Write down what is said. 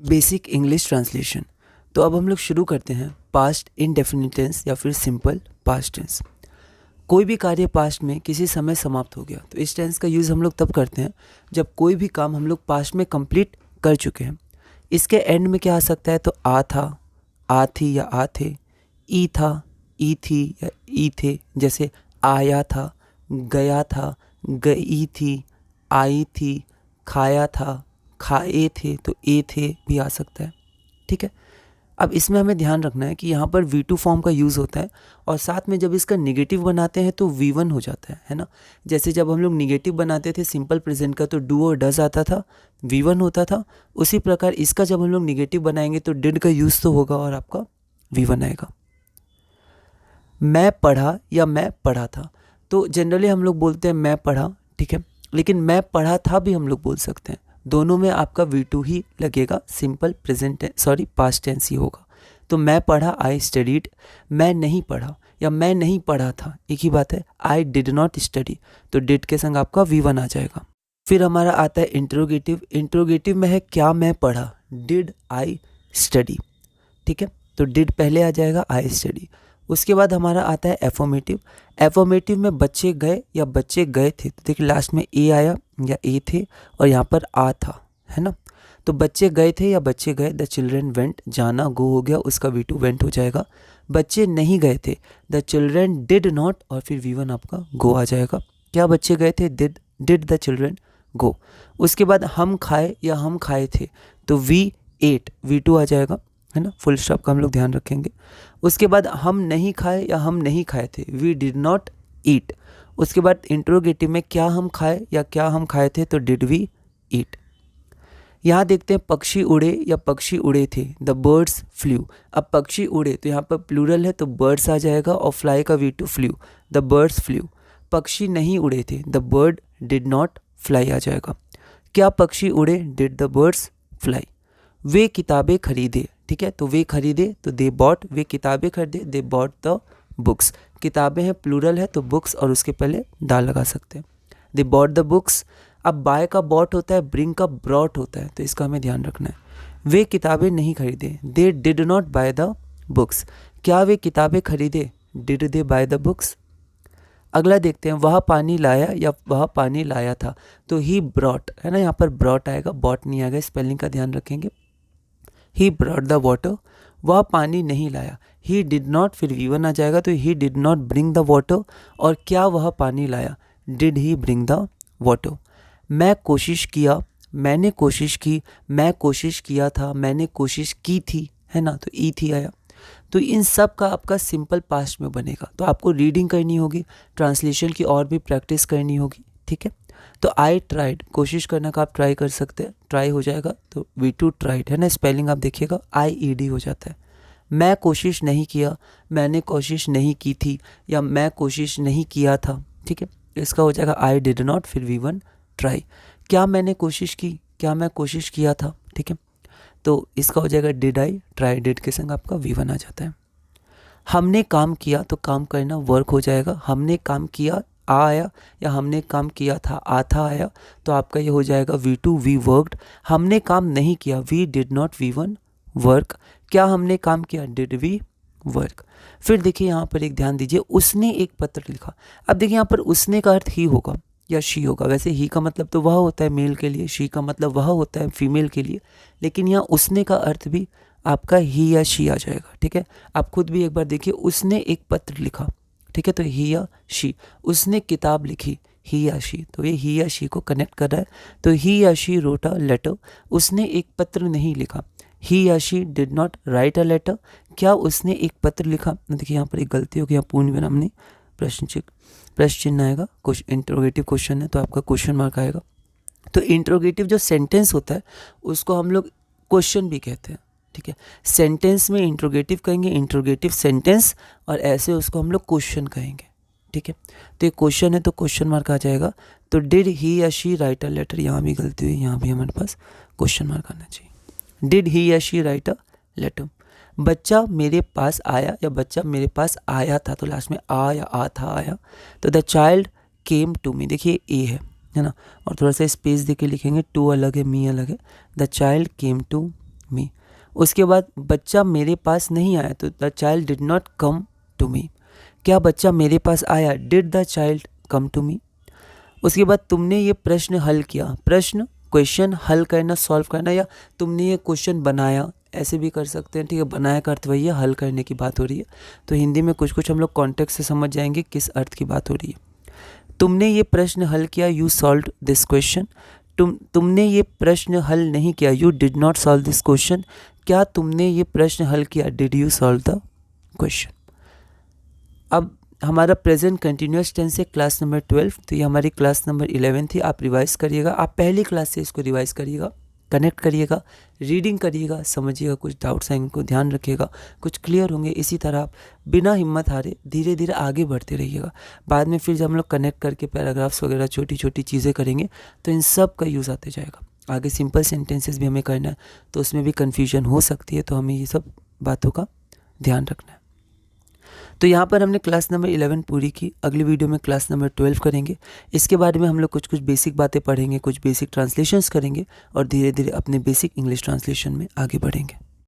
Basic English translation. तो अब हम लोग शुरू करते हैं पास्ट इंडेफिनिट टेंस या फिर सिंपल पास्ट टेंस। कोई भी कार्य पास्ट में किसी समय समाप्त हो गया तो इस टेंस का यूज़ हम लोग तब करते हैं जब कोई भी काम हम लोग पास्ट में कंप्लीट कर चुके हैं। इसके एंड में क्या आ सकता है, तो आ था, आ थी या आ थे, ई था, ई थी या ई थे। जैसे आया था, गया था, गई थी, आई थी, खाया था, खाए थे, तो ए थे भी आ सकता है। ठीक है, अब इसमें हमें ध्यान रखना है कि यहाँ पर V2 फॉर्म का यूज़ होता है और साथ में जब इसका निगेटिव बनाते हैं तो V1 हो जाता है ना। जैसे जब हम लोग निगेटिव बनाते थे सिंपल प्रेजेंट का तो डू और डज आता था, V1 होता था। उसी प्रकार इसका जब हम लोग निगेटिव बनाएंगे तो डिड का यूज़ तो होगा और आपका V1 आएगा। मैं पढ़ा या मैं पढ़ा था, तो जनरली हम लोग बोलते हैं मैं पढ़ा, ठीक है, लेकिन मैं पढ़ा था भी हम लोग बोल सकते हैं। दोनों में आपका V2 ही लगेगा, सिंपल प्रेजेंट पास्ट टेंस ही होगा। तो मैं पढ़ा, आई स्टडीड। मैं नहीं पढ़ा या मैं नहीं पढ़ा था, एक ही बात है। आई डिड नॉट स्टडी, तो डिड के संग आपका V1 आ जाएगा। फिर हमारा आता है इंट्रोगेटिव। इंट्रोगेटिव में है क्या मैं पढ़ा, डिड आई स्टडी, ठीक है, तो डिड पहले आ जाएगा, आई स्टडी। उसके बाद हमारा आता है एफर्मेटिव। एफर्मेटिव में बच्चे गए या बच्चे गए थे, तो देखिए लास्ट में ए आया या ए थे और यहाँ पर आ था, है ना। तो बच्चे गए थे या बच्चे गए, द चिल्ड्रेन वेंट, जाना गो हो गया, उसका V2 वेंट हो जाएगा। बच्चे नहीं गए थे, द चिल्ड्रेन डिड नॉट, और फिर V1 आपका गो आ जाएगा। क्या बच्चे गए थे, डिड द चिल्ड्रेन गो। उसके बाद हम खाए या हम खाए थे, तो V8 V2 आ जाएगा, है ना, फुल स्टॉप का हम लोग ध्यान रखेंगे। उसके बाद हम नहीं खाए या हम नहीं खाए थे, वी डिड नॉट ईट। उसके बाद इंट्रोगेटिव में क्या हम खाए या क्या हम खाए थे, तो डिड वी ईट। यहाँ देखते हैं पक्षी उड़े या पक्षी उड़े थे, द बर्ड्स फ्लू। अब पक्षी उड़े तो यहाँ पर प्लूरल है तो बर्ड्स आ जाएगा और फ्लाई का V2 flu, the birds flu. पक्षी नहीं उड़े थे, the bird did not fly आ जाएगा। क्या पक्षी उड़े, डिड द बर्ड्स फ्लाई। वे किताबें खरीदे, ठीक है, तो वे खरीदे तो दे बॉट, वे किताबें खरीदे, दे बॉट द बुक्स। किताबें हैं प्लूरल है तो बुक्स और उसके पहले दा लगा सकते हैं, दे बॉट द बुक्स। अब बाय का बॉट होता है, ब्रिंग का ब्रॉट होता है, तो इसका हमें ध्यान रखना है। वे किताबें नहीं खरीदे, they did not by the books. क्या वे किताबें खरीदे, did they by the books. अगला देखते हैं, वह पानी लाया या वह पानी लाया था, तो ही ब्रॉट, है ना, यहाँ पर ब्रॉट आएगा, बॉट नहीं आएगा, स्पेलिंग का ध्यान रखेंगे। ही ब्रॉट द वाटर, वह पानी नहीं लाया, ही डिड नॉट, फिर V1 आ जाएगा, तो he did not bring the water. और क्या वह पानी लाया, did he bring the water. मैं कोशिश किया, मैंने कोशिश की, मैं कोशिश किया था, मैंने कोशिश की थी, है ना, तो ई थी आया। तो इन सब का आपका सिंपल पास्ट में बनेगा। तो आपको रीडिंग करनी होगी, ट्रांसलेशन की और भी प्रैक्टिस करनी होगी, ठीक है। तो आई ट्राइड, कोशिश करने का आप ट्राई कर सकते हैं, ट्राई हो जाएगा तो V2 ट्राइड, है ना, स्पेलिंग आप देखिएगा IED हो जाता है। मैं कोशिश नहीं किया, मैंने कोशिश नहीं की थी या मैं कोशिश नहीं किया था, ठीक है, इसका हो जाएगा आई डिड नॉट, फिर V1 ट्राई। क्या मैंने कोशिश की, क्या मैं कोशिश किया था, ठीक है, तो इसका हो जाएगा डिड आई ट्राई, डिड के संग आपका V1 आ जाता है। हमने काम किया तो काम करना वर्क हो जाएगा, हमने काम किया आ आया या हमने काम किया था आ था आया, तो आपका ये हो जाएगा V2 वी वर्कड। हमने काम नहीं किया, we did not, V1 work. क्या हमने काम किया, डिड वी वर्क। फिर देखिए यहाँ पर एक ध्यान दीजिए, उसने एक पत्र लिखा। अब देखिए यहाँ पर उसने का अर्थ ही होगा या शी होगा। वैसे ही का मतलब तो वह होता है मेल के लिए, शी का मतलब वह होता है फीमेल के लिए, लेकिन यहाँ उसने का अर्थ भी आपका ही या शी आ जाएगा, ठीक है। आप खुद भी एक बार देखिए, उसने एक पत्र लिखा, ठीक है, तो ही या शी। उसने किताब लिखी, ही या शी, तो ये ही या शी को कनेक्ट कर रहा है, तो ही या शी रोट अ लेटर। उसने एक पत्र नहीं लिखा, ही या she did not write a letter. क्या उसने एक पत्र लिखा, देखिए यहाँ पर एक गलती होगी, यहाँ पूर्ण विराम नहीं, प्रश्न चिन्ह आएगा, इंट्रोगेटिव क्वेश्चन है तो आपका क्वेश्चन मार्क आएगा। तो इंट्रोगेटिव जो सेंटेंस होता है उसको हम लोग क्वेश्चन भी कहते हैं, ठीक है। सेंटेंस में इंट्रोगेटिव कहेंगे, इंट्रोगेटिव सेंटेंस, और ऐसे उसको हम लोग क्वेश्चन कहेंगे, ठीक है। तो ये क्वेश्चन है तो क्वेश्चन मार्क आ जाएगा। तो डिड ही या शी राइट अ लेटर, यहाँ भी गलती हुई, यहाँ भी हमारे पास क्वेश्चन मार्क आना चाहिए। डिड ही या शी राइट अ लेटर। बच्चा मेरे पास आया या बच्चा मेरे पास आया था, तो लास्ट में आ या आ था आया, तो the child came to me, देखिए ए है ना, और थोड़ा सा स्पेस देके लिखेंगे, टू अलग है मी अलग है, the child came to me. उसके बाद बच्चा मेरे पास नहीं आया, तो the child did not come to me. क्या बच्चा मेरे पास आया, did the child come to me. उसके बाद तुमने ये प्रश्न हल किया, प्रश्न क्वेश्चन, हल करना सॉल्व करना, या तुमने ये क्वेश्चन बनाया, ऐसे भी कर सकते हैं, ठीक है। बनाया का अर्थ वही है, हल करने की बात हो रही है। तो हिंदी में कुछ कुछ हम लोग कॉन्टेक्स्ट से समझ जाएंगे किस अर्थ की बात हो रही है। तुमने ये प्रश्न हल किया, यू सॉल्व दिस क्वेश्चन। तुमने ये प्रश्न हल नहीं किया, you did not solve this question. क्या तुमने ये प्रश्न हल किया, did you solve the question. अब हमारा प्रेजेंट कंटिन्यूअस टेंस है क्लास नंबर 12, तो ये हमारी क्लास नंबर 11 थी। आप रिवाइज करिएगा, आप पहली क्लास से इसको रिवाइज करिएगा, कनेक्ट करिएगा, रीडिंग करिएगा, समझिएगा, कुछ डाउट्स हैं इनको ध्यान रखिएगा, कुछ क्लियर होंगे। इसी तरह आप बिना हिम्मत हारे धीरे धीरे आगे बढ़ते रहिएगा। बाद में फिर जब हम लोग कनेक्ट करके पैराग्राफ्स वगैरह छोटी छोटी चीज़ें करेंगे तो इन सब का यूज़ आते जाएगा। आगे सिंपल सेंटेंसेस भी हमें करना है, तो उसमें भी कन्फ्यूजन हो सकती है, तो हमें ये सब बातों का ध्यान रखना है। तो यहाँ पर हमने क्लास नंबर 11 पूरी की। अगली वीडियो में क्लास नंबर 12 करेंगे। इसके बारे में हम लोग कुछ कुछ बेसिक बातें पढ़ेंगे, कुछ बेसिक ट्रांसलेशंस करेंगे और धीरे धीरे अपने बेसिक इंग्लिश ट्रांसलेशन में आगे बढ़ेंगे।